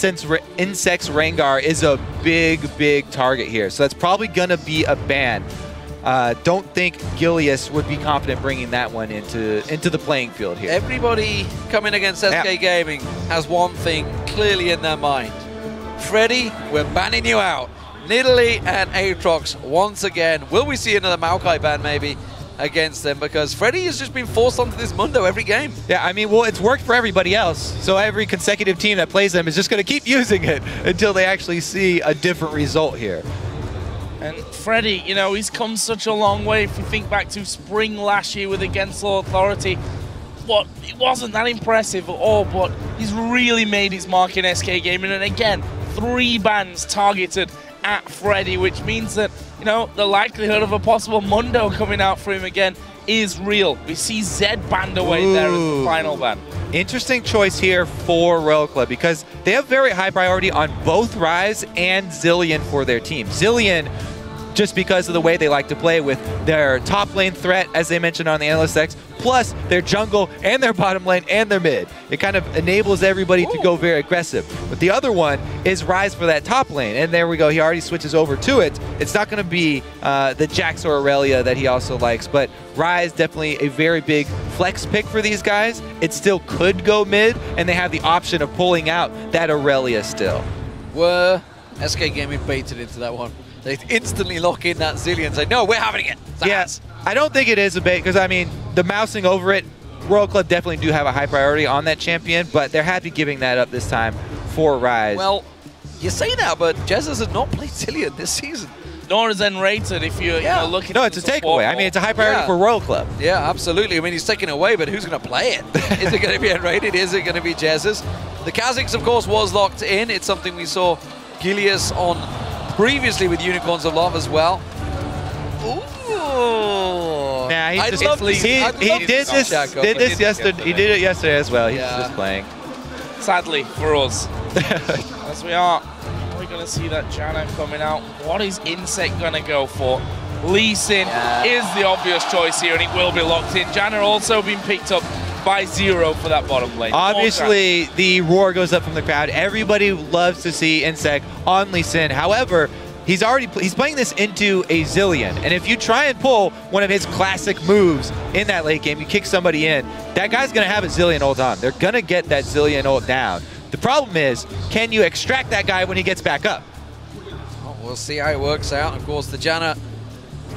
Insect's Rengar is a big target here. So that's probably going to be a ban. Don't think Gilius would be confident bringing that one into the playing field here. Everybody coming against SK Gaming has one thing clearly in their mind. Freddy, we're banning you out. Nidalee and Aatrox once again. Will we see another Maokai ban maybe against them? Because Freddy has just been forced onto this Mundo every game. Yeah, I mean, well, it's worked for everybody else. So every consecutive team that plays them is just going to keep using it until they actually see a different result here. And Freddy, you know, he's come such a long way. If you think back to spring last year with Against Law Authority, it wasn't that impressive at all, but he's really made his mark in SK Gaming. And again, 3 bans targeted at Freddy, which means that, you know, the likelihood of a possible Mundo coming out for him again is real. We see Zed banned away there as the final ban. Interesting choice here for Royal Club because they have very high priority on both Ryze and Zilean for their team. Zilean, just because of the way they like to play with their top lane threat, as they mentioned on the Analyst X, plus their jungle and their bottom lane and their mid. It kind of enables everybody to go very aggressive. But the other one is Ryze for that top lane. And there we go. He already switches over to it. It's not going to be the Jax or Aurelia that he also likes. But Ryze, definitely a very big flex pick for these guys. It still could go mid. And they have the option of pulling out that Aurelia still. Were SK Gaming baited into that one? They instantly lock in that Zilean and say, no, we're having it. Yes, I don't think it is a bait because, I mean, the mousing over it, Royal Club definitely do have a high priority on that champion, but they're happy giving that up this time for Ryze. Well, you say that, but Jesus has not played Zilean this season. Nor is Enrated if you're looking. No, it's a takeaway. I mean, it's a high priority for Royal Club. Yeah, absolutely. I mean, he's taken away, but who's going to play it? Is it going to be Enrated? Is it going to be Jesus? The Kha'Zix, of course, was locked in. It's something we saw Gilius on previously with Unicorns of Love as well. Ooh. Nah, he did this yesterday. He did it yesterday as well. He's just playing. Sadly for us, as we are going to see that Janna coming out. What is Insect going to go for? Lee Sin is the obvious choice here, and it will be locked in. Janna also being picked up by Zero for that bottom lane. Obviously, the roar goes up from the crowd. Everybody loves to see Insect on Lee Sin. However, he's playing this into a Zilean, and if you try and pull one of his classic moves in that late game, you kick somebody in, that guy's going to have a Zilean ult on. They're going to get that Zilean ult down. The problem is, can you extract that guy when he gets back up? Well, we'll see how it works out. Of course, the Janna,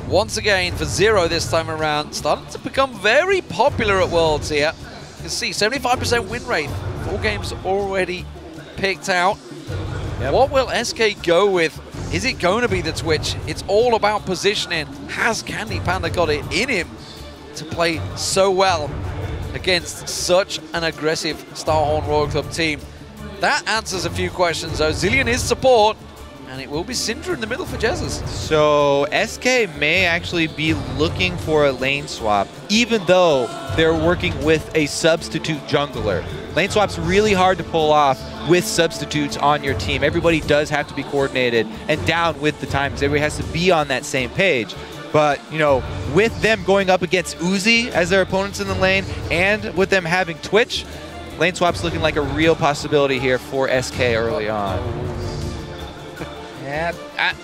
once again, for Zero this time around, starting to become very popular at Worlds here. You can see 75% win rate. 4 games already picked out. Yep. What will SK go with? Is it going to be the Twitch? It's all about positioning. Has Candy Panda got it in him to play so well against such an aggressive Starhorn Royal Club team? That answers a few questions, though. Zilean is support, and it will be Syndra in the middle for Jesus. So SK may actually be looking for a lane swap, even though they're working with a substitute jungler. Lane swap's really hard to pull off with substitutes on your team. Everybody does have to be coordinated and down with the times. Everybody has to be on that same page. But, you know, with them going up against Uzi as their opponents in the lane, and with them having Twitch, lane swap's looking like a real possibility here for SK early on. Yeah,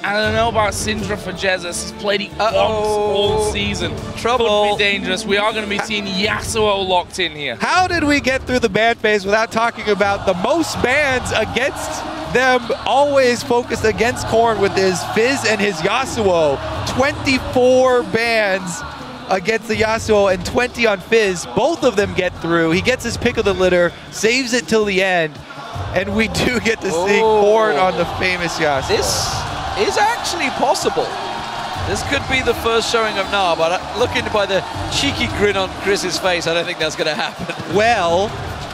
I don't know about Syndra for Jesus. He's played it once all season. Trouble. Could be dangerous. We are going to be seeing Yasuo locked in here. How did we get through the ban phase without talking about the most bans against them, always focused against Korn with his Fizz and his Yasuo? 24 bans against the Yasuo and 20 on Fizz. Both of them get through. He gets his pick of the litter, saves it till the end, and we do get to see Korn on the famous Yasuo. This is actually possible. This could be the first showing of Gnar, but looking by the cheeky grin on Chris's face, I don't think that's going to happen. Well,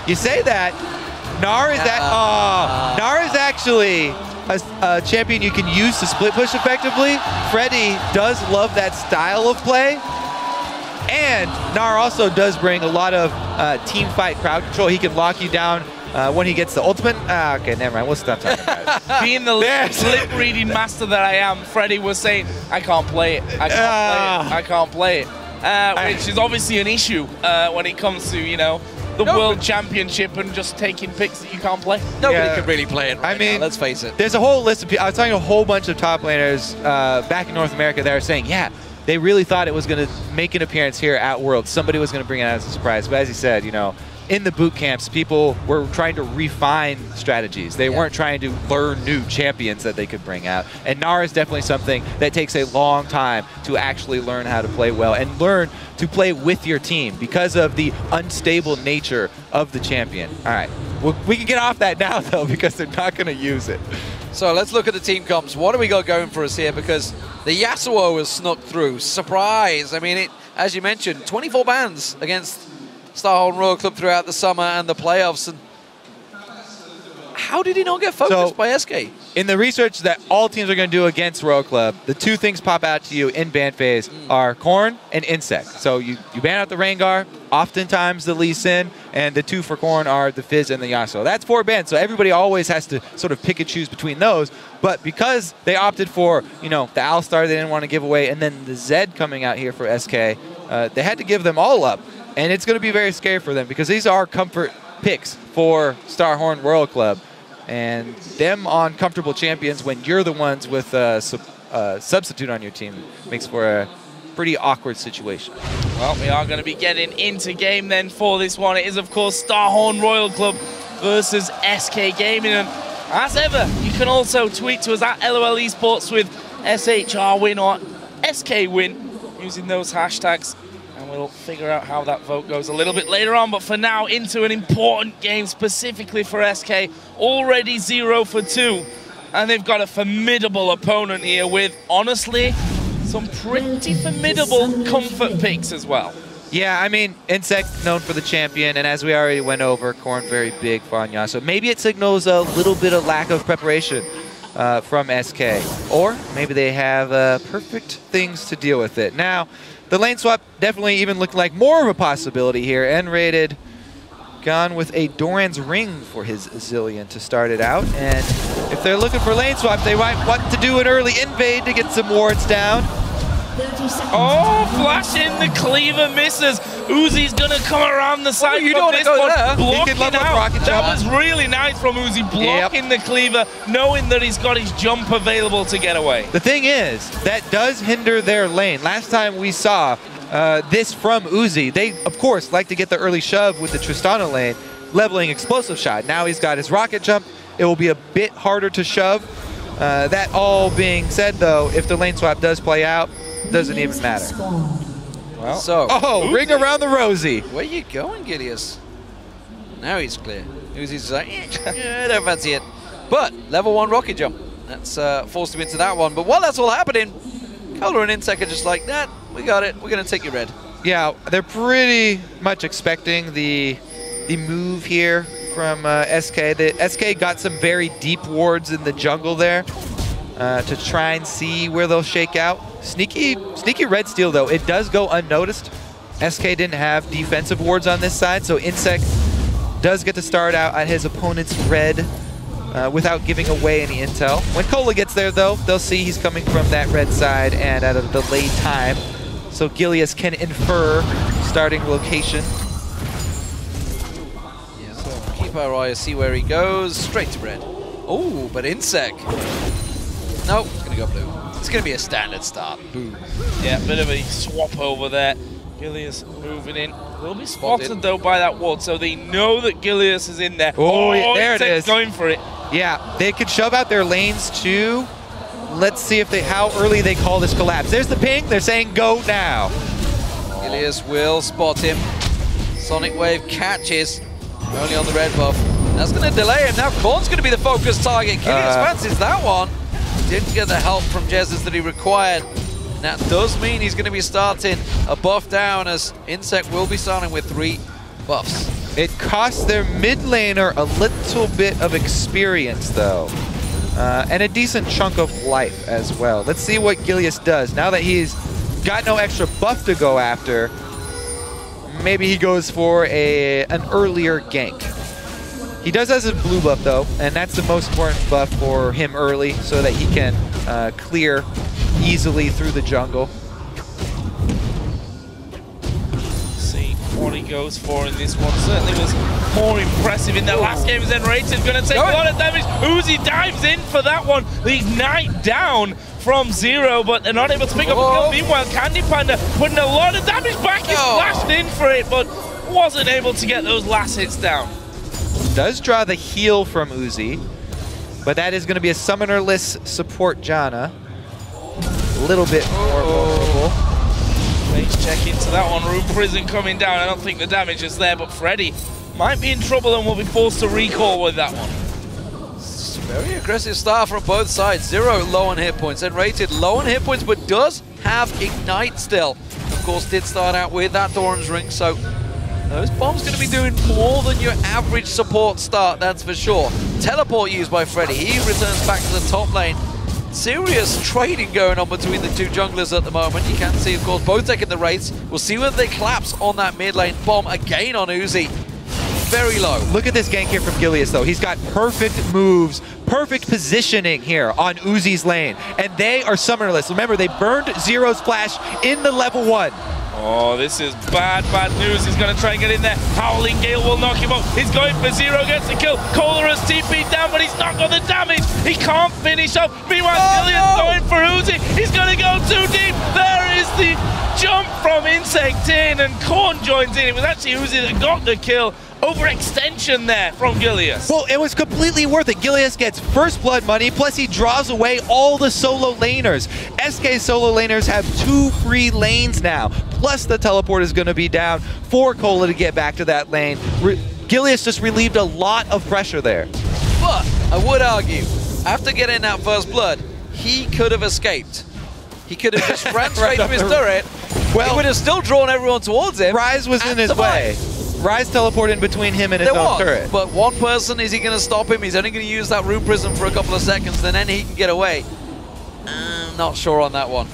you say that. Gnar is actually a champion you can use to split push effectively. Freddy does love that style of play. And Gnar also does bring a lot of team fight crowd control. He can lock you down when he gets the ultimate. Okay, never mind. We'll stop talking about it. Being the lip reading master that I am, Freddy was saying, I can't play it. I can't play it. I can't play it. Which is obviously an issue when it comes to, you know, the World Championship and just taking picks that you can't play. Nobody could really play it right now, let's face it. There's a whole list of people. I was talking to a whole bunch of top laners back in North America that are saying, yeah, they really thought it was going to make an appearance here at Worlds. Somebody was going to bring it out as a surprise. But as you said, you know, in the boot camps, people were trying to refine strategies. They weren't trying to learn new champions that they could bring out. And Gnar is definitely something that takes a long time to actually learn how to play well and learn to play with your team because of the unstable nature of the champion. All right, well, we can get off that now, though, because they're not going to use it. So let's look at the team comps. What do we got going for us here? Because the Yasuo has snuck through. Surprise! I mean, as you mentioned, 24 bans against Starholm Royal Club throughout the summer and the playoffs. And how did he not get focused by SK? In the research that all teams are going to do against Royal Club, the two things pop out to you in ban phase are Corn and Insect. So you ban out the Rengar, oftentimes the Lee Sin, and the two for Corn are the Fizz and the Yasuo. That's 4 bans, so everybody always has to sort of pick and choose between those. But because they opted for, you know, the Alistar they didn't want to give away, and then the Zed coming out here for SK, they had to give them all up. And it's going to be very scary for them because these are comfort picks for Starhorn Royal Club. And them on comfortable champions when you're the ones with a substitute on your team makes for a pretty awkward situation. Well, we are going to be getting into game then for this one. It is, of course, Starhorn Royal Club versus SK Gaming. And as ever, you can also tweet to us at LOL eSports with SHR win or SK win using those hashtags. We'll figure out how that vote goes a little bit later on, but for now, into an important game specifically for SK. Already 0 for 2, and they've got a formidable opponent here with, honestly, some pretty formidable comfort picks as well. Yeah, I mean, Insect known for the champion, and as we already went over, Corn very big for Anya. So maybe it signals a little bit of lack of preparation from SK, or maybe they have perfect things to deal with it. Now, the lane swap definitely even looked like more of a possibility here. N-rated gone with a Doran's Ring for his Zilean to start it out. And if they're looking for lane swap, they might want to do an early invade to get some wards down. Oh, flash in the cleaver misses. Uzi's gonna come around the side you of don't this go one, there. blocking out. That was really nice from Uzi, blocking the cleaver, knowing that he's got his jump available to get away. The thing is, that does hinder their lane. Last time we saw this from Uzi, they, of course, like to get the early shove with the Tristana lane, leveling explosive shot. Now he's got his rocket jump. It will be a bit harder to shove. That all being said, though, if the lane swap does play out, doesn't even matter. Well, so, ring around the rosy. Where you going, Gideus? Now he's clear. Uzi's like, I don't fancy it. But level 1 rocket jump. That's forced him into that one. But while that's all happening, Color and Insect are just like, nah, we got it. We're going to take your red. Yeah, they're pretty much expecting the move here from SK. The SK got some very deep wards in the jungle there to try and see where they'll shake out. Sneaky red steal, though. It does go unnoticed. SK didn't have defensive wards on this side, so Insect does get to start out at his opponent's red without giving away any intel. When Cola gets there, though, they'll see he's coming from that red side and at a delayed time, so Gilius can infer starting location. Yeah, so keep our eye, see where he goes. Straight to red. Oh, but Insect. Nope, it's going to go blue. It's going to be a standard start. Boom. Yeah, bit of a swap over there. Gilius moving in. Will be spotted, though, by that ward, so they know that Gilius is in there. Oh, yeah, there it is. Going for it. Yeah, they could shove out their lanes, too. Let's see if how early they call this collapse. There's the ping. They're saying go now. Gilius will spot him. Sonic Wave catches. Only on the red buff. That's going to delay him. Now Corn's going to be the focus target. Gilius fancies that one. Didn't get the help from Jesus that he required. That does mean he's going to be starting a buff down, as Insect will be starting with 3 buffs. It costs their mid laner a little bit of experience, though. And a decent chunk of life as well. Let's see what Gilius does. Now that he's got no extra buff to go after, maybe he goes for an earlier gank. He does have a blue buff, though, and that's the most important buff for him early so that he can clear easily through the jungle. See what he goes for in this one. Certainly was more impressive in the last game. Then Rated going to take a lot of damage. Uzi dives in for that one. The Ignite down from Zero, but they're not able to pick up a kill. Meanwhile, Candy Panda putting a lot of damage back. He flashed in for it, but wasn't able to get those last hits down. Does draw the heal from Uzi, but that is going to be a summonerless support Janna. A little bit more vulnerable. Let's check into that one. Rune Prison coming down. I don't think the damage is there, but Freddy might be in trouble and will be forced to recall with that one. It's a very aggressive start from both sides. Zero low on hit points and Rated low on hit points, but does have Ignite still. Of course, did start out with that Doran's Ring, so those bombs going to be doing more than your average support start, that's for sure. Teleport used by Freddy. He returns back to the top lane. Serious trading going on between the two junglers at the moment. You can see, of course, both taking the Wraiths. We'll see whether they collapse on that mid lane. Bomb again on Uzi. Very low. Look at this gank here from Gilius, though. He's got perfect moves, perfect positioning here on Uzi's lane. And they are summonerless. Remember, they burned Zero's flash in the level 1. Oh, this is bad news. He's going to try and get in there. Howling Gale will knock him up. He's going for Zero, gets the kill. Kohler has TP'd down, but he's not got the damage. He can't finish up. Meanwhile, Gillian's going for Uzi. He's going to go too deep. There is the jump from Insect in, and Korn joins in. It was actually Uzi that got the kill. Overextension there from Gilius. Well, it was completely worth it. Gilius gets first blood money, plus he draws away all the solo laners. SK solo laners have 2 free lanes now, plus the teleport is going to be down for Cola to get back to that lane. Gilius just relieved a lot of pressure there. But I would argue, after getting that first blood, he could have escaped. He could have just ran straight to his turret. Well, he would have still drawn everyone towards him. Rise was in his way. Rise teleported in between him and his own turret. But one person, is he going to stop him? He's only going to use that Rune Prism for a couple of seconds, then he can get away. Not sure on that one.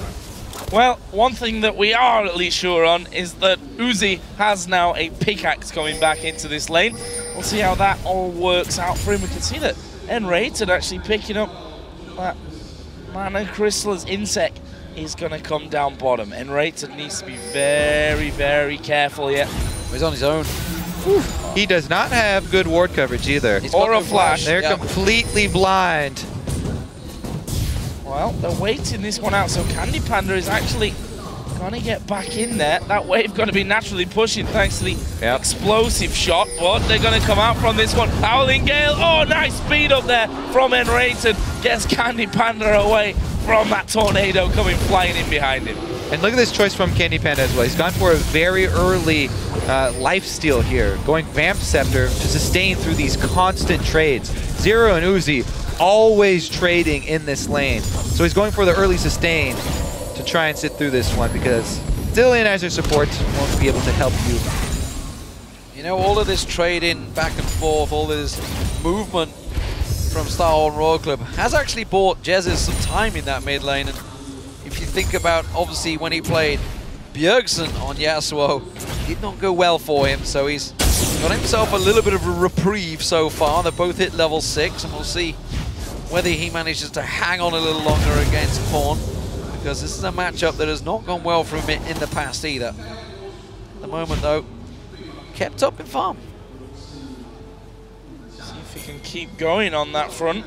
Well, one thing that we are at least sure on is that Uzi has now a pickaxe coming back into this lane. We'll see how that all works out for him. We can see that Enrated actually picking up that Mana Crystal as Insect is going to come down bottom. Enrated needs to be very, very careful here. He's on his own. Oof. He does not have good ward coverage either. Or a flash. They're completely blind. Well, they're waiting this one out, so Candy Panda is actually going to get back in there. That wave going to be naturally pushing thanks to the explosive shot, but they're going to come out from this one. Howling Gale, oh, nice speed up there from Enrated. Gets Candy Panda away from that tornado coming flying in behind him. And look at this choice from Candy Panda as well. He's gone for a very early lifesteal here, going Vamp Scepter to sustain through these constant trades. Zero and Uzi always trading in this lane. So he's going for the early sustain to try and sit through this one, because Zillion as your support won't be able to help you. You know, all of this trading back and forth, all this movement from Starhorn Royal Club has actually bought Jez's some time in that mid lane. And if you think about, obviously, when he played Bjergsen on Yasuo, it did not go well for him, so he's got himself a little bit of a reprieve so far. They both hit level 6, and we'll see whether he manages to hang on a little longer against Korn, because this is a matchup that has not gone well for him in the past either. At the moment, though, kept up in farm. See if he can keep going on that front.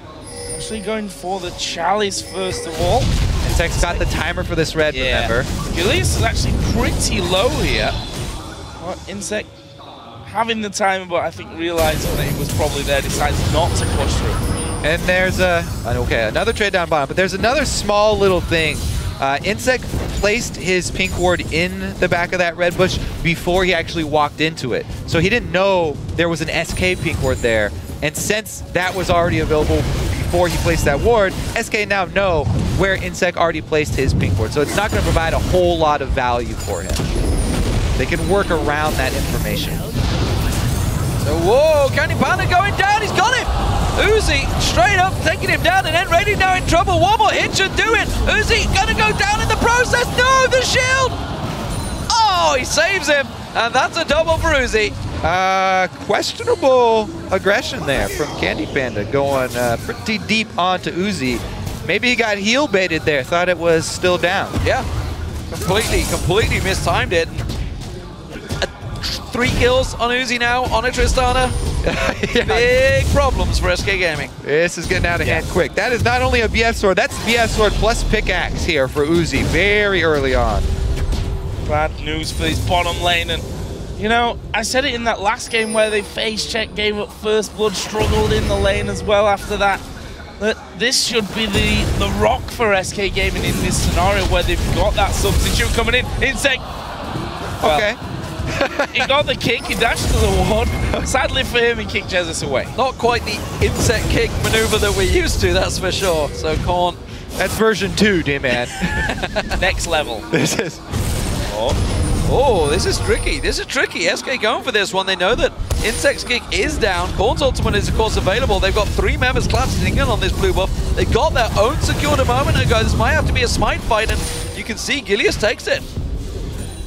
Actually going for the Chalice first of all. Insect's got the timer for this red, remember. Gilius is actually pretty low here. Well, Insect having the timer, but I think realizing that it was probably there, decides not to push through. And there's another trade down bottom, but there's another small little thing. Insect placed his pink ward in the back of that red bush before he actually walked into it. So he didn't know there was an SK pink ward there. And since that was already available before he placed that ward, SK now know where Insect already placed his pink ward. So it's not going to provide a whole lot of value for him. They can work around that information. So, whoa, Candy Panda going down, he's got him! Uzi straight up taking him down, and Enrated now in trouble. One more hit should do it. Uzi gonna go down in the process. No, the shield! Oh, he saves him, and that's a double for Uzi. Questionable aggression there from Candy Panda, going pretty deep onto Uzi. Maybe he got heel baited there, thought it was still down. Yeah, completely mistimed it. 3 kills on Uzi now, on a Tristana. Yeah. Big problems for SK Gaming. This is getting out of hand quick. That is not only a BF sword, that's BF sword plus pickaxe here for Uzi very early on. Bad news for his bottom lane. And you know, I said it in that last game where they face check, gave up first blood, struggled in the lane as well after that. This should be the rock for SK Gaming in this scenario where they've got that substitute coming in. Insect. Well, okay. He got the kick, he dashed to the ward. Sadly for him, he kicked Jesus away. Not quite the insect kick maneuver that we're used to, that's for sure. So Korn. That's version 2, D-Man. Next level. This is... Oh, this is tricky. This is tricky. SK going for this one. They know that Insect's kick is down. Korn's ultimate is, of course, available. They've got 3 members collapsing in on this blue buff. They got their own secured a moment ago. This might have to be a smite fight, and you can see Gilius takes it.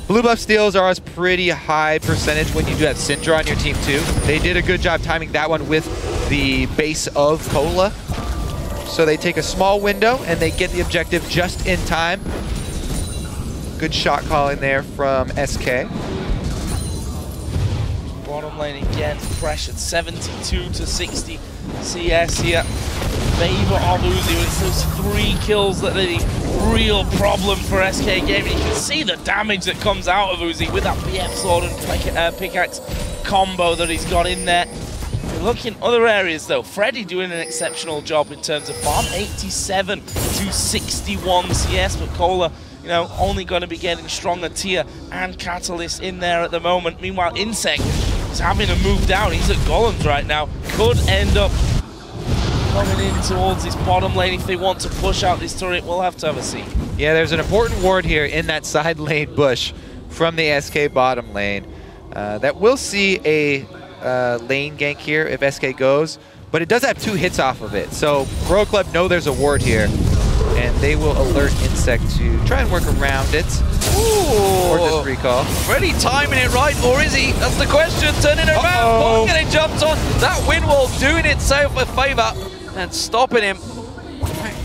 Blue buff steals are a pretty high percentage when you do have Syndra on your team too. They did a good job timing that one with the base of Cola. So they take a small window and they get the objective just in time. Good shot calling there from SK. Bottom lane again, pressured 72 to 60 CS here. Favor of Uzi. It's those 3 kills that are the real problem for SK Gaming. You can see the damage that comes out of Uzi with that BF sword and pickaxe combo that he's got in there. If you look in other areas though, Freddy doing an exceptional job in terms of farm, 87 to 61 CS, but Cola, you know, only going to be getting stronger tier and Catalyst in there at the moment. Meanwhile, Insect is having to move down. He's at Golems right now. Could end up coming in towards his bottom lane if they want to push out this turret. We'll have to have a see. Yeah, there's an important ward here in that side lane bush from the SK bottom lane. That will see a lane gank here if SK goes, but it does have 2 hits off of it. So Royal Club know there's a ward here, and they will alert Insect to try and work around it. Ooh. Or just recall. Ready timing it right, or is he? That's the question. Turning it around. Korn getting jumped on. That wind wall doing itself a favor and stopping him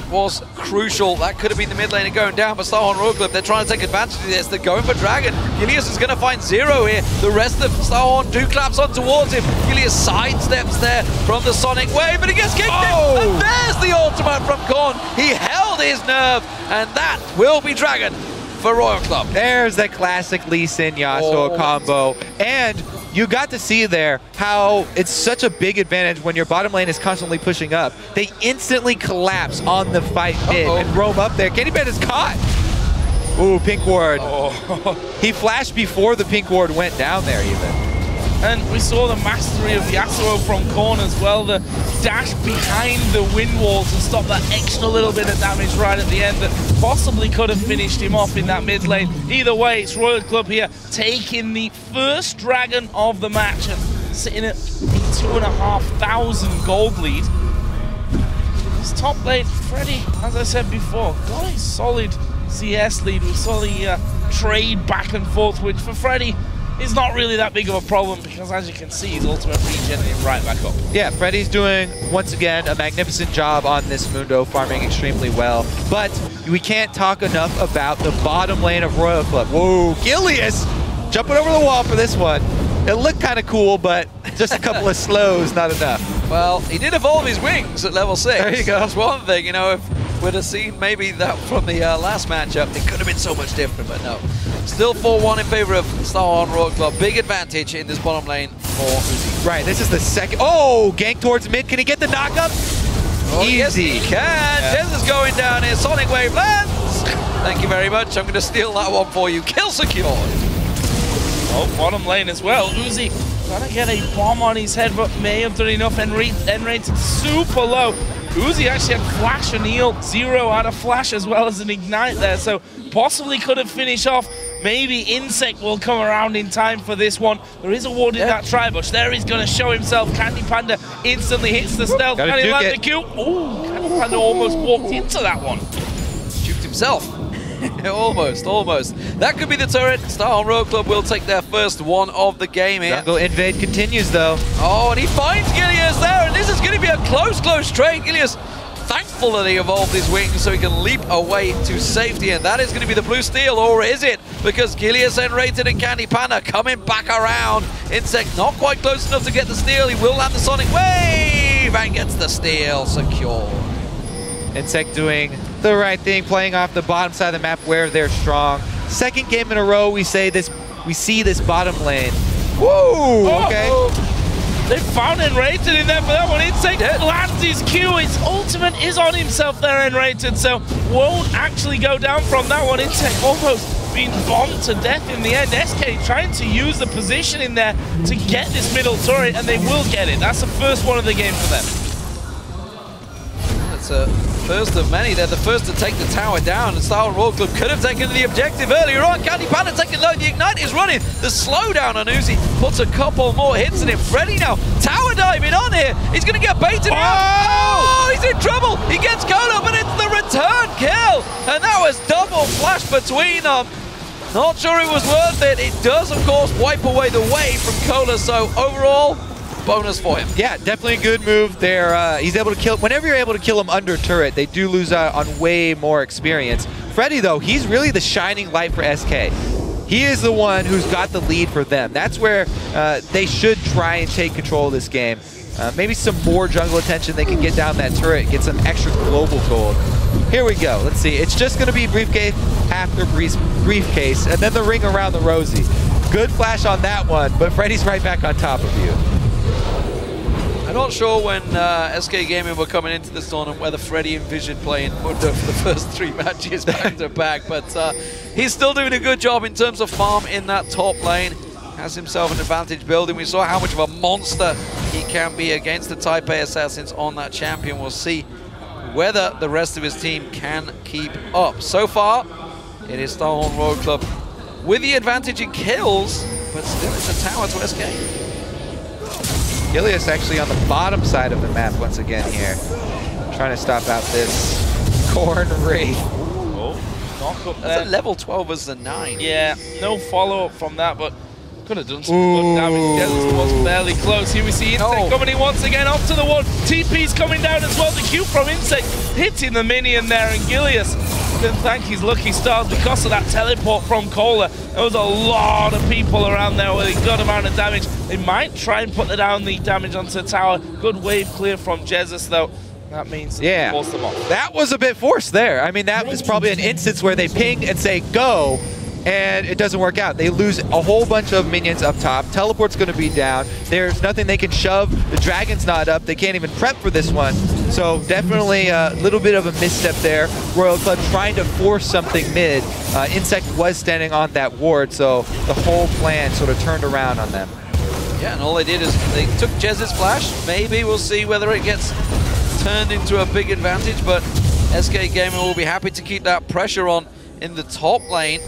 was crucial. That could have been the mid lane and going down, but Star Royal Club, they're trying to take advantage of this. They're going for Dragon. Gilius is going to find Zero here. The rest of Starhorn do claps on towards him. Gilius sidesteps there from the Sonic Wave, but he gets kicked in. And there's the ultimate from Korn. He held his nerve, and that will be Dragon for Royal Club. There's that classic Lee Sin Yasuo combo. And you got to see there how it's such a big advantage when your bottom lane is constantly pushing up. They instantly collapse on the fight mid and roam up there. Kenny Ben is caught. Ooh, pink ward. He flashed before the pink ward went down there even. And we saw the mastery of Yasuo from Korn as well, the dash behind the wind walls and stop that extra little bit of damage right at the end that possibly could have finished him off in that mid lane. Either way, it's Royal Club here taking the first Dragon of the match and sitting at a 2,500 gold lead. This top lane, Freddy, as I said before, got a solid CS lead. We saw the trade back and forth, which for Freddy, it's not really that big of a problem because, as you can see, his ultimate regenerating him right back up. Yeah, Freddy's doing, once again, a magnificent job on this Mundo, farming extremely well. But we can't talk enough about the bottom lane of Royal Club. Whoa, Gilius jumping over the wall for this one. It looked kind of cool, but just a couple of slows, not enough. Well, he did evolve his wings at level 6. There you go. That's one thing, you know, if we'd have seen maybe that from the last matchup, it could have been so much different, but no. Still 4-1 in favor of Star Royal Club. Big advantage in this bottom lane for Uzi. Right, this is the second. Oh, gank towards mid. Can he get the knockup? Oh, Easy. Yes, he can. Yeah. Jez is going down here. Sonic Wave lands. Thank you very much. I'm going to steal that one for you. Kill secured. Oh, bottom lane as well. Uzi trying to get a bomb on his head, but may have done enough. End rated super low. Uzi actually had flash and heal. Zero had a flash as well as an ignite there, so possibly could have finished off. Maybe Insect will come around in time for this one. There is a ward in that tri-bush. There he's going to show himself. Candy Panda instantly hits the stealth. Can he land the Q? Oh, Candy Panda almost walked into that one. Juked himself. Almost. That could be the turret. Star Royal Club will take their first one of the game here. Jungle invade continues though. Oh, and he finds Gilius there, and this is going to be a close trade. Gilius thankful that he evolved his wings so he can leap away to safety, and that is going to be the blue steal, or is it? Because Gilius and Rated and Candy Panda coming back around. Insect not quite close enough to get the steal. He will land the Sonic Wave and gets the steal secured. Insect doing the right thing, playing off the bottom side of the map where they're strong. Second game in a row, we see this bottom lane. Woo! Okay. They found Enrated in there for that one. Insect lands his Q. His ultimate is on himself there, Enrated, so won't actually go down from that one. Insect almost being bombed to death in the end. SK trying to use the position in there to get this middle turret, and they will get it. That's the first one of the game for them. That's a first of many. They're the first to take the tower down, and Star Royal Club could have taken the objective earlier on. Candy Panda taking low. The Ignite is running. The slowdown on Uzi puts a couple more hits in him. Freddy now tower diving on here. He's going to get baited out. Oh, he's in trouble. He gets Cola, but it's the return kill. And that was double flash between them. Not sure it was worth it. It does, of course, wipe away the wave from Cola. So overall, bonus for him. Yeah, definitely a good move there. He's able to kill. Whenever you're able to kill him under turret, they do lose out on way more experience. Freddy, though, he's really the shining light for SK. He is the one who's got the lead for them. That's where they should try and take control of this game. Maybe some more jungle attention. They can get down that turret, get some extra global gold. Here we go. Let's see. It's just going to be briefcase after briefcase, and then the ring around the Rosie. Good flash on that one, but Freddy's right back on top of you. I'm not sure when SK Gaming were coming into this tournament whether Freddy envisioned playing Mundo for the first 3 matches back to back, but he's still doing a good job in terms of farm in that top lane. Has himself an advantage building. We saw how much of a monster he can be against the Type A Assassins on that champion. We'll see whether the rest of his team can keep up. So far, it is Starhorn Royal Club with the advantage in kills, but still it's a tower to SK. Gilius actually on the bottom side of the map once again here. Trying to stop out this Corn Wraith. Oh, knock up there. That's a level 12 as the 9. Yeah, no follow-up from that, but could have done some good damage. Gilius was fairly close. Here we see Insect coming in once again, off to the one. TP's coming down as well. The Q from Insect hitting the minion there, and Gilius can thank his lucky stars because of that teleport from Cola. There was a lot of people around there with a good amount of damage. They might try and put down the damage onto the tower. Good wave clear from Jesus, though. That means force them off. That was a bit forced there. I mean, that was probably an instance where they ping and say, go, and it doesn't work out. They lose a whole bunch of minions up top. Teleport's going to be down. There's nothing they can shove. The dragon's not up. They can't even prep for this one. So definitely a little bit of a misstep there. Royal Club trying to force something mid. Insect was standing on that ward, so the whole plan sort of turned around on them. Yeah, and all they did is they took Jez's flash. Maybe we'll see whether it gets turned into a big advantage, but SK Gaming will be happy to keep that pressure on in the top lane,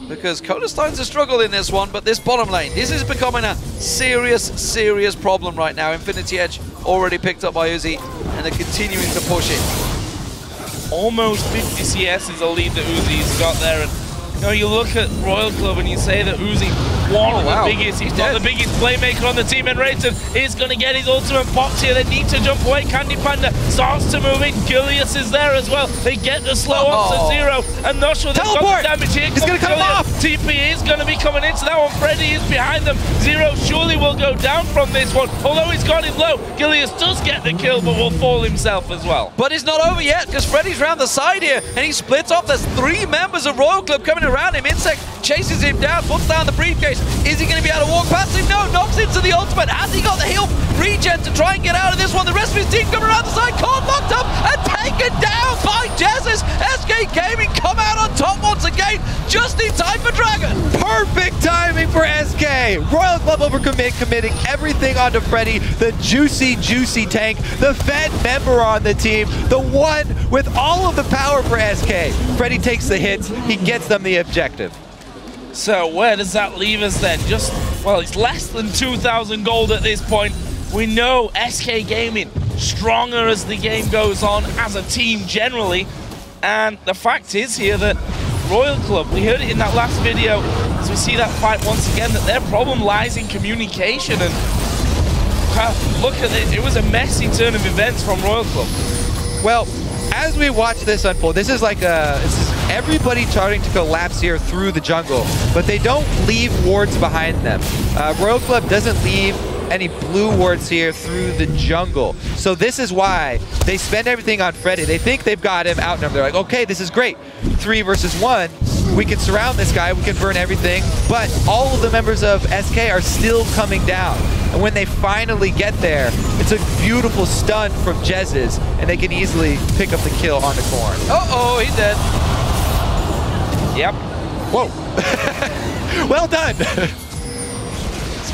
because Coda's starting to struggle in this one, but this bottom lane, this is becoming a serious problem right now. Infinity Edge already picked up by Uzi, and they're continuing to push it. Almost 50 CS is a lead that Uzi's got there, and you know, you look at Royal Club and you say that Uzi, one of the biggest, he's not the biggest playmaker on the team, and Rayton is going to get his ultimate pops here. They need to jump away. Candy Panda starts to move in. Gilius is there as well. They get the slow up to 0, and not sure they've got the damage here. He's going to come off. TP is going to be coming into that one. Freddy is behind them. Zero surely will go down from this one, although he's got him low. Gilius does get the kill, but will fall himself as well. But it's not over yet, because Freddy's round the side here, and he splits off. There's 3 members of Royal Club coming around him. Insect chases him down, puts down the briefcase. Is he going to be able to walk past him? No, knocks into the ultimate. Has he got the heal regen to try and get out of this one? The rest of his team coming around the side. Caught, locked up, and taken down by Jesus. SK Gaming come out on top once again, just in time for Dragon. Perfect timing for SK. Royal Club committing everything onto Freddy, the juicy tank, the fed member on the team, the one with all of the power for SK. Freddy takes the hits, he gets them the objective. So where does that leave us then? Just, well, it's less than 2,000 gold at this point. We know SK Gaming stronger as the game goes on as a team generally, and the fact is here that Royal Club, we heard it in that last video as we see that fight once again, that their problem lies in communication, and look at it, it was a messy turn of events from Royal Club. Well, as we watch this unfold, this is like everybody starting to collapse here through the jungle, but they don't leave wards behind them. Royal Club doesn't leave any blue wards here through the jungle. So this is why they spend everything on Freddy. They think they've got him outnumbered. They're like, okay, this is great. 3 versus 1. We can surround this guy, we can burn everything, but all of the members of SK are still coming down. And when they finally get there, it's a beautiful stun from Jez's, and they can easily pick up the kill on the Corn. Uh-oh, he's dead. Yep. Whoa. Well done.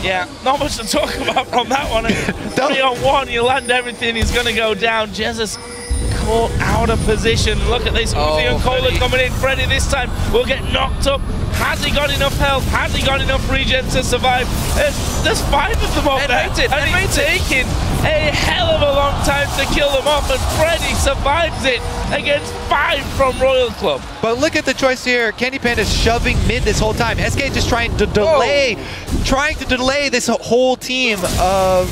Yeah, not much to talk about from that one. 3-on-1, you land everything, he's going to go down. Jez is caught out of position. Look at this, Uzi and Cola coming in. Freddy this time will get knocked up. Has he got enough health? Has he got enough regen to survive? There's 5 of them up there. And he's taking a hell of a long time to kill them off, and Freddy survives it against 5 from Royal Club. But look at the choice here. Candy Panda's shoving mid this whole time. SK just trying to delay, this whole team of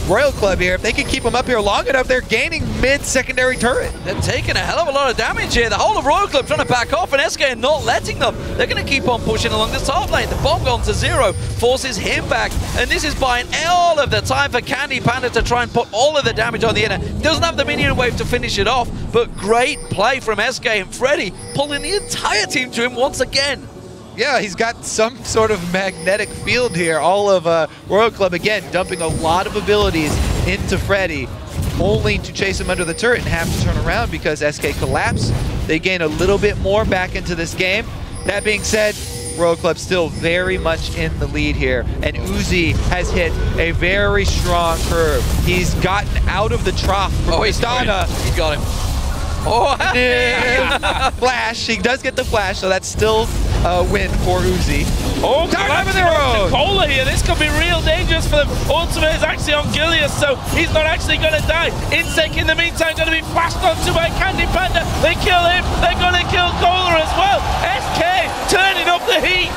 Royal Club here. If they can keep them up here long enough, they're gaining mid-secondary turret. They're taking a hell of a lot of damage here. The whole of Royal Club trying to back off, and SK not letting them. They're going to keep on pushing along the top lane. The bomb gone to 0 forces him back, and this is buying all of the time for Candy Panda to try and put all of the damage on the inner. Doesn't have the minion wave to finish it off, but great play from SK, and Freddy pulling the entire team to him once again. Yeah, he's got some sort of magnetic field here. All of Royal Club, again, dumping a lot of abilities into Freddy, only to chase him under the turret and have to turn around because SK collapsed. They gain a little bit more back into this game. That being said, Royal Club still very much in the lead here, and Uzi has hit a very strong curve. He's gotten out of the trough from Tristana. He's got him. Oh, flash. He does get the flash, so that's still a win for Uzi. Oh, Cola here. This could be real dangerous for them. Ultimate is actually on Gilius, so he's not actually going to die. Insec in the meantime going to be flashed onto by Candy Panda. They kill him. They're going to kill Cola as well. SK turning up the heat.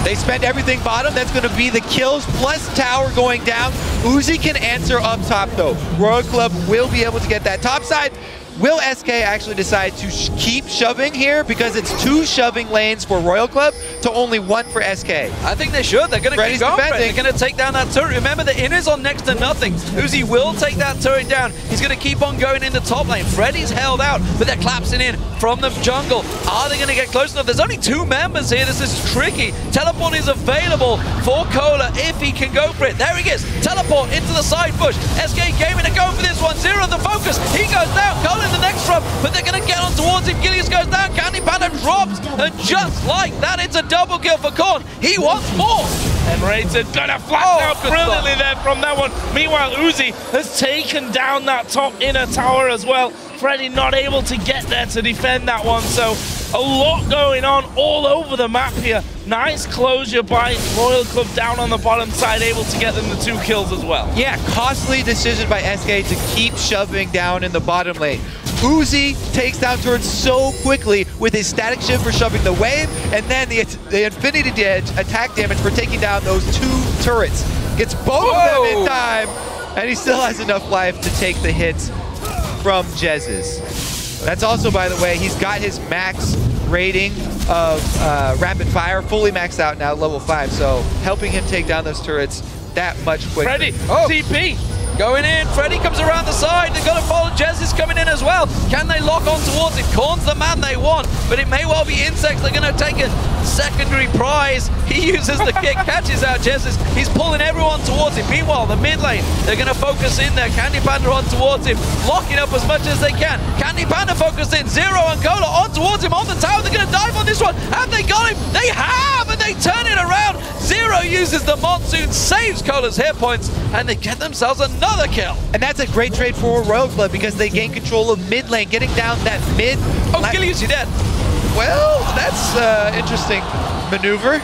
They spend everything bottom. That's going to be the kills plus tower going down. Uzi can answer up top though. Royal Club will be able to get that top side. Will SK actually decide to keep shoving here because it's 2 shoving lanes for Royal Club to only 1 for SK? I think they should. They're going to keep going. They're going to take down that turret. Remember, the inner's on next to nothing. Uzi will take that turret down. He's going to keep on going in the top lane. Freddy's held out, but they're collapsing in from the jungle. Are they going to get close enough? There's only 2 members here. This is tricky. Teleport is available for Cola if he can go for it. There he is. Teleport into the side bush. SK gaming to go for this one. 0 the focus. He goes down. Cola the next drop, but they're going to get on towards him. Gilius goes down, Candy Panda drops, and just like that, it's a double kill for Korn. He wants more. And Raids are going to flash out brilliantly there from that one. Meanwhile, Uzi has taken down that top inner tower as well. Freddy not able to get there to defend that one, so a lot going on all over the map here. Nice closure by Royal Club down on the bottom side, able to get them the 2 kills as well. Yeah, costly decision by SK to keep shoving down in the bottom lane. Uzi takes down turrets so quickly with his static shift for shoving the wave, and then the infinity attack damage for taking down those 2 turrets. Gets both of them in time, and he still has enough life to take the hits from Jez's. That's also, by the way, he's got his max rating of rapid fire fully maxed out now, level 5, so helping him take down those turrets that much quicker. Freddy, TP. Going in, Freddy comes around the side, they've got to follow, Jez is coming in as well. Can they lock on towards him? Korn's the man they want, but it may well be Insects. They're going to take a secondary prize. He uses the kick, catches out Jez. He's pulling everyone towards him. Meanwhile, the mid lane, they're going to focus in there. Candy Panda on towards him, locking up as much as they can. Candy Panda focused in, 0 and Cola on towards him on the tower. They're going to dive on this one. Have they got him? They have, and they turn it around. 0 uses the Monsoon, saves Cola's hit points, and they get themselves another kill. And that's a great trade for Royal Club because they gain control of mid lane, getting down that mid. Oh, Gilius, you're dead. Well, that's interesting maneuver.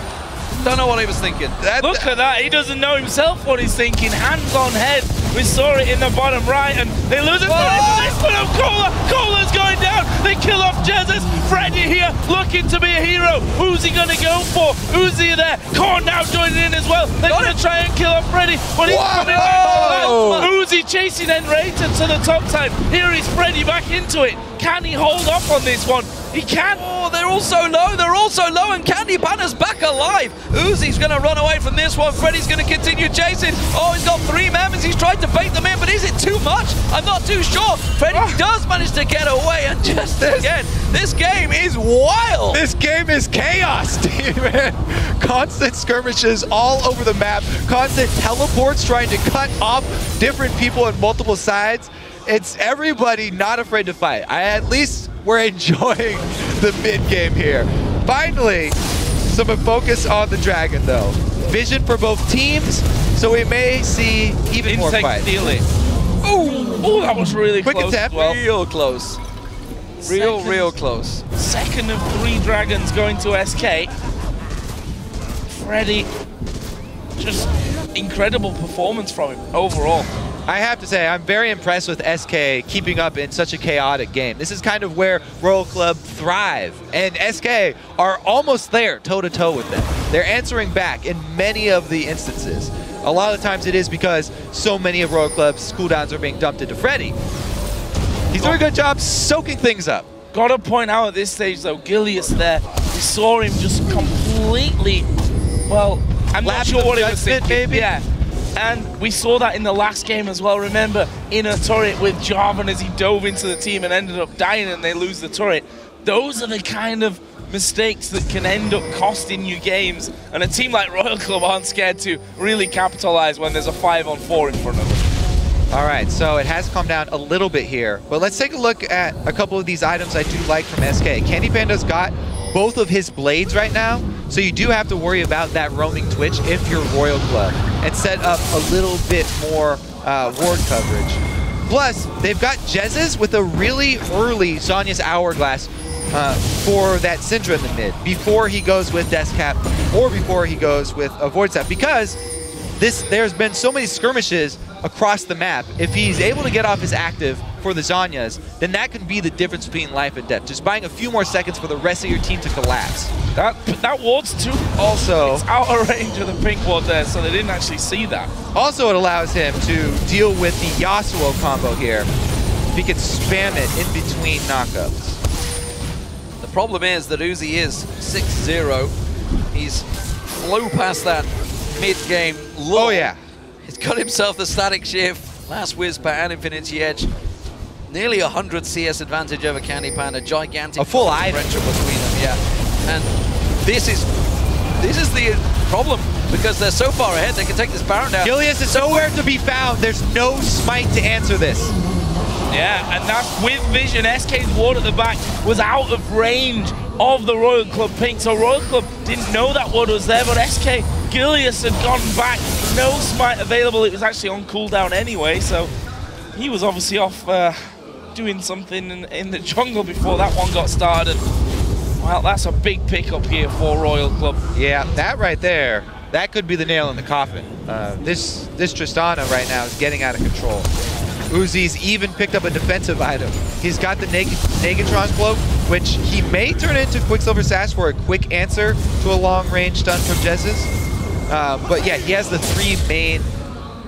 Don't know what he was thinking. Look at that. He doesn't know himself what he's thinking. Hands on head. We saw it in the bottom right, and they lose it. It's going to now Cola's going down. They kill off Jesus. Freddy here looking to be a hero. Who's he going to go for? Uzi there. Korn now joining in as well. They're going to try and kill off Freddy, but he's coming back. Uzi chasing Enrated to the top side. Here is Freddy back into it. Can he hold off on this one? He can. Oh, they're all so low. They're all so low, and Candy Pana's back alive. Uzi's going to run away from this one. Freddy's going to continue chasing. Oh, he's got 3 members. He's tried to bait them in, but is it too much? I'm not too sure. Freddy does manage to get away, and just again, this game is wild. This game is chaos, man. Constant skirmishes all over the map. Constant teleports trying to cut off different people on multiple sides. It's everybody not afraid to fight. At least we're enjoying the mid game here. Finally, some focus on the Dragon though. Vision for both teams, so we may see even more fights. Oh, that was really quick close. Attempt. Well, Real close. Real close. Second of 3 Dragons going to SK. Freddy, just incredible performance from him overall. I have to say, I'm very impressed with SK keeping up in such a chaotic game. This is kind of where Royal Club thrive, and SK are almost there, toe-to-toe with them. They're answering back in many of the instances. A lot of the times it is because so many of Royal Club's cooldowns are being dumped into Freddy. He's doing a good job soaking things up. Gotta point out at this stage though, Gilius there, we saw him just completely, well, I'm not sure what he was thinking. Maybe? Yeah. And we saw that in the last game as well. Remember, in a turret with Jarvan as he dove into the team and ended up dying and they lose the turret. Those are the kind of mistakes that can end up costing you games. And a team like Royal Club aren't scared to really capitalize when there's a 5-on-4 in front of them. All right, so it has calmed down a little bit here, but let's take a look at a couple of these items I do like from SK. Candy Panda's got both of his blades right now, so you do have to worry about that roaming Twitch if you're Royal Club and set up a little bit more ward coverage. Plus, they've got Jez's with a really early Zhonya's Hourglass for that Syndra in the mid, before he goes with Deathcap or before he goes with a Void Staff, because there's been so many skirmishes across the map. If he's able to get off his active for the Zhonyas, then that can be the difference between life and death. Just buying a few more seconds for the rest of your team to collapse. That ward's too. Also, it's out of range of the pink ward there, so they didn't actually see that. Also, it allows him to deal with the Yasuo combo here. He can spam it in between knockups. The problem is that Uzi is 6-0. He's flew past that mid-game low. Oh yeah. He's got himself the static shift, last Whisper and Infinity Edge. Nearly 100 CS advantage over Candy Panda, gigantic a full differential between them, yeah. And this is the problem, because they're so far ahead, they can take this Baron down. Gilius is nowhere to be found. There's no smite to answer this. Yeah, and that's with vision. SK's ward at the back was out of range of the Royal Club pink, so Royal Club didn't know that ward was there, but SK, Gilius had gone back, no smite available. It was actually on cooldown anyway, so he was obviously off doing something in the jungle before that one got started. Well, that's a big pickup here for Royal Club. Yeah, that right there, that could be the nail in the coffin. This Tristana right now is getting out of control. Uzi's even picked up a defensive item. He's got the Negatron Cloak, which he may turn into Quicksilver Sash for a quick answer to a long-range stun from Jez's. But yeah, he has the 3 main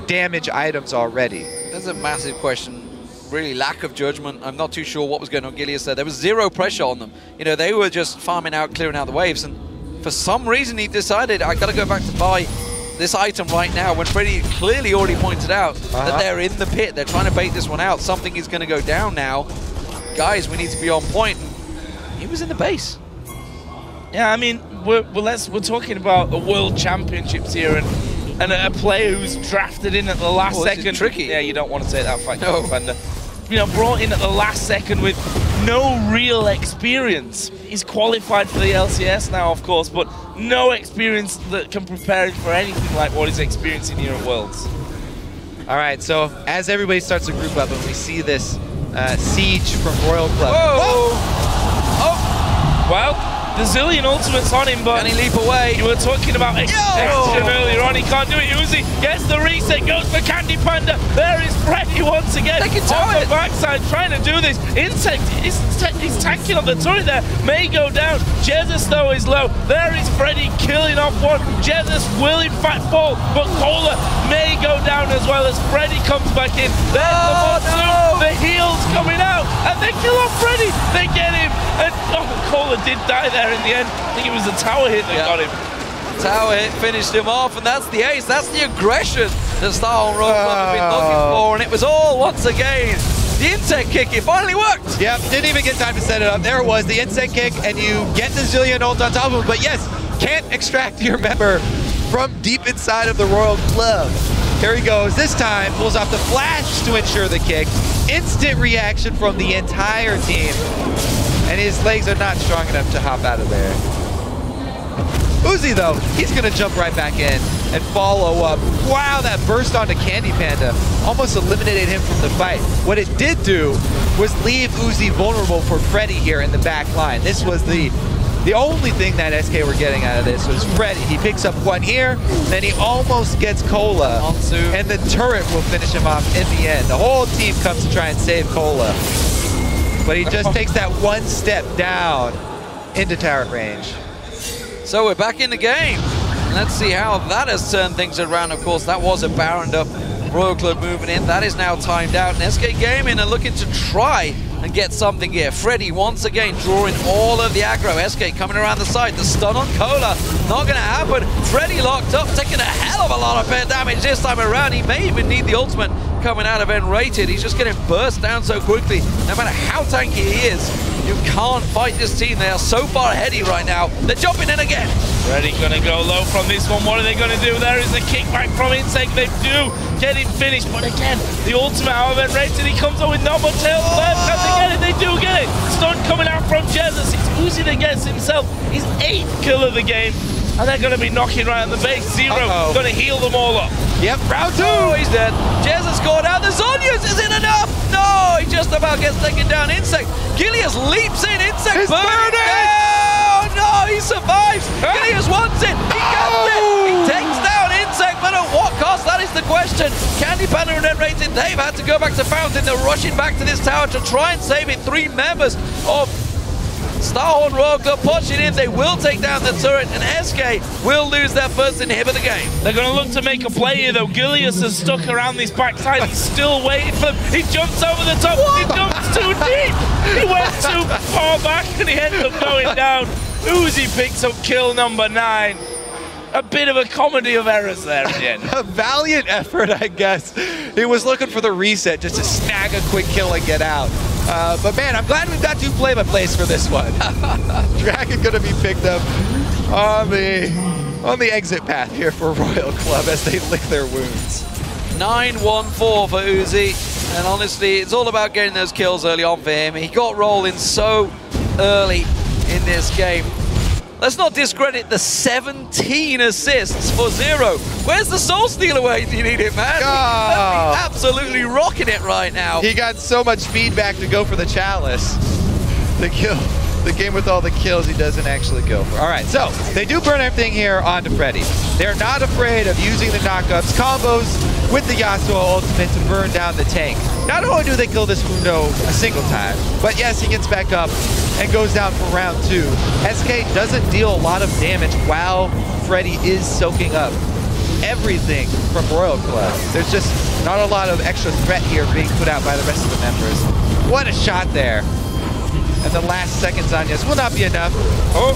damage items already. That's a massive question. Really, lack of judgment. I'm not too sure what was going on Gilius there. There was zero pressure on them. You know, they were just farming out, clearing out the waves, and for some reason he decided, I gotta go back to buy this item right now, when Freddy clearly already pointed out that they're in the pit. They're trying to bait this one out. Something is going to go down now. Guys, we need to be on point. He was in the base. Yeah, I mean, we're talking about the World Championships here, and a player who's drafted in at the last second. Tricky. Yeah, you don't want to take that fight, no. Defender. You know, brought in at the last second with no real experience. He's qualified for the LCS now, of course, but no experience that can prepare him for anything like what he's experiencing here at Worlds. All right, so as everybody starts to group up and we see this siege from Royal Club. Whoa! Oh! Well, The Zillion ultimate's on him, but Can he leap away? you were talking about execution earlier on. He can't do it. Uzi gets the reset, goes for Candy Panda. There is Freddy once again. They can on do the it. backside, trying to do this. Insect, he's tanking on the turret there. May go down. Jesus, though, is low. There is Freddy killing off one. Jesus will, in fact, fall, but Cola may go down as well as Freddy comes back in. There's the monsoon. The heal's coming out, and they kill off Freddy. They get him, and Cola did die there in the end. I think it was the tower hit that got him. Tower hit finished him off, and that's the ace. That's the aggression that Star on Road Club have been looking for, and it was all, once again, the insect kick. It finally worked. Yep, didn't even get time to set it up. There it was, the insect kick, and you get the Zillion ult on top of him, but yes, can't extract your member from deep inside of the Royal Club. Here he goes. This time, pulls off the flash to ensure the kick. Instant reaction from the entire team. And his legs are not strong enough to hop out of there. Uzi, though, he's going to jump right back in and follow up. Wow, that burst onto Candy Panda almost eliminated him from the fight. What it did do was leave Uzi vulnerable for Freddy here in the back line. This was the only thing that SK were getting out of this was Freddy. He picks up one here, then he almost gets Cola, and the turret will finish him off in the end. The whole team comes to try and save Cola, but he just takes that one step down into turret range. So we're back in the game. Let's see how that has turned things around. Of course, that was a bound up Royal Club moving in. That is now timed out, and SK Gaming are looking to try and get something here. Freddy once again drawing all of the aggro. SK coming around the side. The stun on Cola, not going to happen. Freddy locked up, taking a hell of a lot of pair damage this time around. He may even need the ultimate coming out of N-rated. He's just getting burst down so quickly. No matter how tanky he is, you can't fight this team. They are so far aheady right now. They're jumping in again. Freddy gonna go low from this one. What are they gonna do? There is the kickback from Insect. They do get him finished, but again, the ultimate out of N-rated. He comes up with no more tail left. Can they get it? They do get it. Stun coming out from Jesus. It's Uzi that gets himself his 8th kill of the game. And they're going to be knocking right on the base. Zero going to heal them all up. Yep, round 2. Oh, he's dead. Jesus scored out. The Zonius isn't enough. No, he just about gets taken down. Insect. Gilius leaps in. Insect burning. Oh, no, he survives. Gilius wants it. He gets it. He takes down Insect, but at what cost? That is the question. Candy Panda and N-rated, they've had to go back to Fountain. They're rushing back to this tower to try and save it. 3 members of Starhorn Royal Club pushing in. They will take down the turret, and SK will lose their first inhib of the game. They're going to look to make a play here, though. Gilius is stuck around this backside. He's still waiting for them. He jumps over the top. What? He jumps too deep. He went too far back, and he ended up going down. Uzi picks up kill number 9. A bit of a comedy of errors there at the end. A valiant effort, I guess. He was looking for the reset just to snag a quick kill and get out. But man, I'm glad we've got 2 play-by-plays for this one. Dragon gonna be picked up on the exit path here for Royal Club as they lick their wounds. 9-1-4 for Uzi, and honestly, it's all about getting those kills early on for him. He got rolling so early in this game. Let's not discredit the 17 assists for Zero. Where's the Soul Steal away? Do you need it, man? Oh. He's absolutely rocking it right now. He got so much feedback to go for the Chalice. The kill. The game with all the kills he doesn't actually go for. All right, so they do burn everything here onto Freddy. They're not afraid of using the knockups, combos with the Yasuo ultimate to burn down the tank. Not only do they kill this Mundo a single time, but yes, he gets back up and goes down for round 2. SK doesn't deal a lot of damage while Freddy is soaking up everything from Royal Club. There's just not a lot of extra threat here being put out by the rest of the members. What a shot there. And the last seconds on this will not be enough. Oh,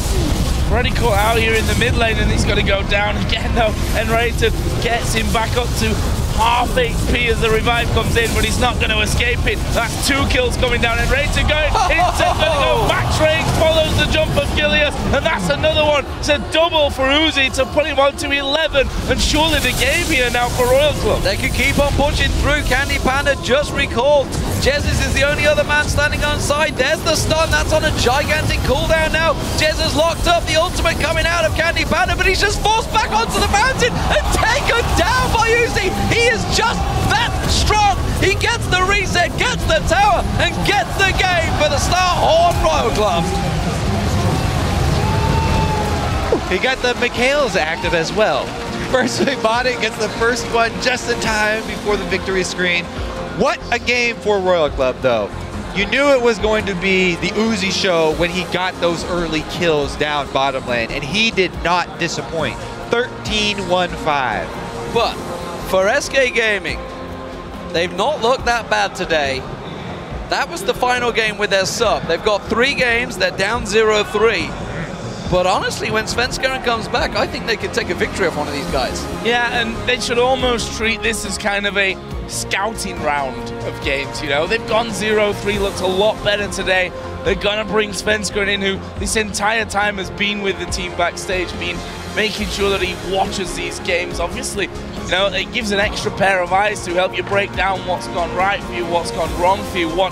Freddy caught out here in the mid lane, and he's got to go down again though. N-rated gets him back up to half HP as the revive comes in, but he's not going to escape it. That's 2 kills coming down. N-rated going into go. Max range follows the jump of Gilius, and that's another one. It's a double for Uzi to put him on to 11, and surely the game here now for Royal Club. They can keep on pushing through. Candy Panda just recalled. Jesus is the only other man standing on side. There's the stun. That's on a gigantic cooldown now. Jesus locked up. The ultimate coming out of Candy Panda, but he's just forced back onto the mountain and taken down by Uzi. He is just that strong. He gets the reset, gets the tower, and gets the game for the Starhorn Royal Club. He got the Mikhails active as well. First Body gets the first one just in time before the victory screen. What a game for Royal Club, though. You knew it was going to be the Uzi show when he got those early kills down bottom lane, and he did not disappoint. 13-1-5. But for SK Gaming, they've not looked that bad today. That was the final game with their sub. They've got 3 games, they're down 0-3. But honestly, when Svenskeren comes back, I think they could take a victory off one of these guys. Yeah, and they should almost treat this as kind of a scouting round of games, you know? They've gone 0-3, looked a lot better today. They're gonna bring Svenskeren in, who this entire time has been with the team backstage, been making sure that he watches these games. Obviously, you know, it gives an extra pair of eyes to help you break down what's gone right for you, what's gone wrong for you, what